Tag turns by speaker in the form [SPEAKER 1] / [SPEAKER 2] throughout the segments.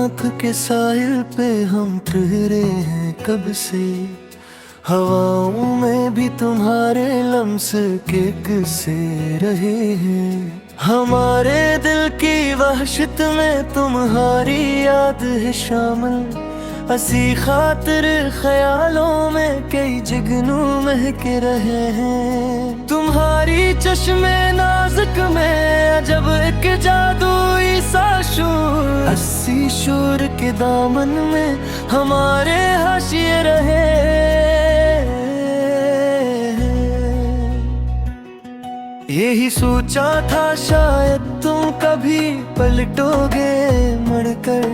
[SPEAKER 1] आँख के साहिल पे हम ठहरे हैं कब से। हवाओं में भी तुम्हारे लम्स के किस्से रहे हैं। हमारे दिल की वहशत में तुम्हारी याद है शामिल। हसी खातिर ख्यालों में कई जुगनू महक रहे हैं। तुम्हारी चश्मे नाजुक में जब एक जादुई सा शूर, अस्सी शूर के दामन में हमारे हाशिए रहे। यही सोचा था शायद तुम कभी पलटोगे मुड़कर,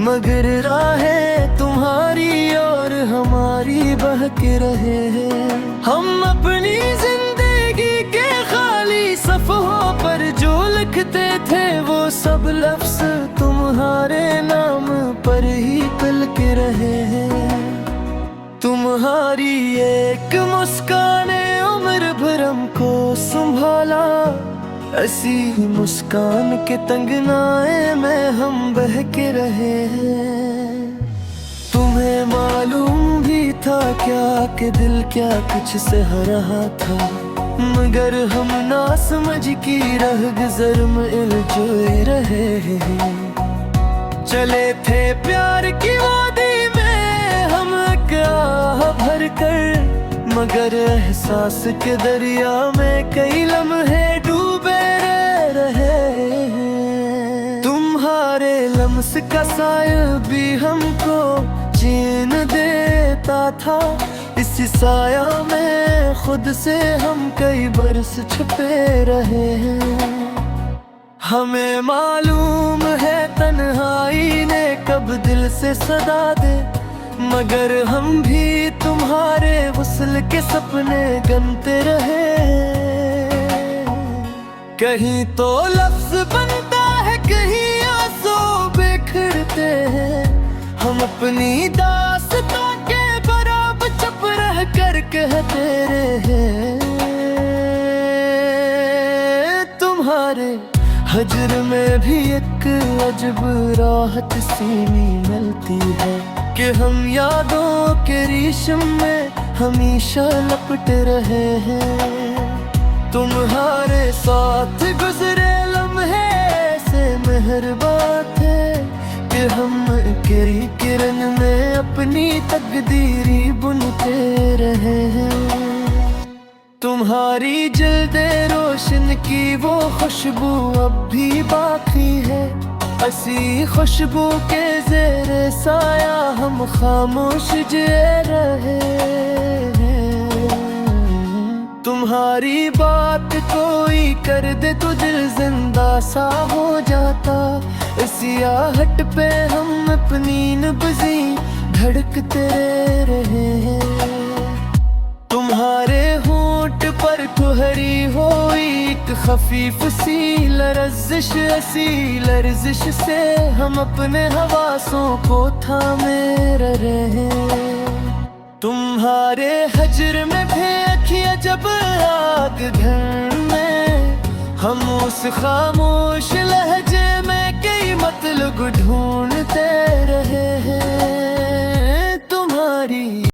[SPEAKER 1] मगर राहें तुम्हारी और हमारी बहके रहे हैं। हम अपनी जिंदगी के खाली सफ़हों पर जो लिखते थे वो सब लफ्ज़ तुम्हारे नाम पर ही कल के रहे हैं। तुम्हारी एक मुस्काने उम्र भर हमको संभाला, ऐसी मुस्कान के तंगनाए में हम बहके रहे हैं। तुम्हें मालूम भी था क्या कि दिल क्या कुछ सह रहा था, मगर हम ना समझ की रह गुज़र में उलझे रहे हैं। चले थे प्यार की वादी में हम क्या भर कर, मगर एहसास के दरिया में कई लम्हे डूबे रहे हैं। तुम्हारे लम्स का साया भी हमको चैन देता था, इस साया में खुद से हम कई बरस छुपे रहे हैं। हमें मालूम है तन्हाई ने कब दिल से सदा दे, मगर हम भी तुम्हारे वस्ल के सपने गनते रहे। कहीं तो लफ्ज बनता है, कहीं आंसू बिखरते हैं। हम अपनी दास्तां के बराबर चुप रह कर कहते रहे। तुम्हारे हजर में भी एक अजब राहत सी मिलती है कि हम यादों के रेशम में हमेशा लपटे रहे हैं। तुम्हारे साथ गुजरे लम्हे से मेहरबान थे कि हम तेरी किरण में अपनी तकदीरी बुनते रहे हैं। तुम्हारी जल्दे रोशन की वो खुशबू अब भी बाकी है, ऐसी खुशबू के ज़ेरे साया हम खामोश जे रहे हैं। तुम्हारी बात कोई कर दे तो दिल जिंदा सा हो जाता, इसी आहट पे हम अपनी नब्ज़ी धड़कते रहे हैं। तुम्हारे होंठ पर ठुहरी हुई एक खफीफ सी लरज़िश, ऐसी लरज़िश से हम अपने हवासों को थामे रहे हैं। तुम्हारे हजर में फेंकिया जब आग घर में, हम उस खामोश लहजे में कई मतलब ढूंढते रहे हैं। तुम्हारी